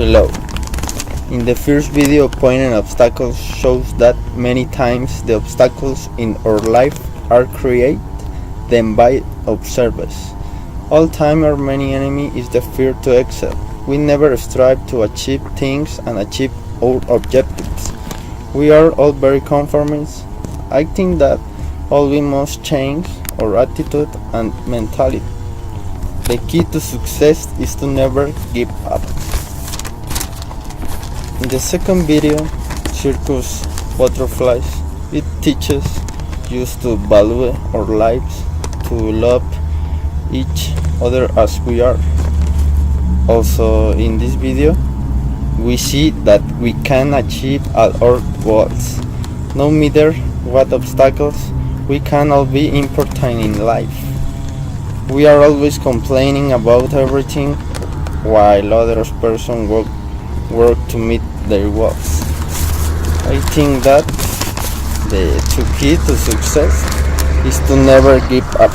Hello. In the first video, pointing obstacles shows that many times the obstacles in our life are created then by observers. All time our main enemy is the fear to excel. We never strive to achieve things and achieve our objectives. We are all very conformist. I think that all we must change our attitude and mentality. The key to success is to never give up. In the second video, Circus Butterflies, it teaches us to value our lives, to love each other as we are. Also in this video, we see that we can achieve all our goals. No matter what obstacles, we can all be important in life. We are always complaining about everything while other person work to meet their goals. I think that the key to success is to never give up.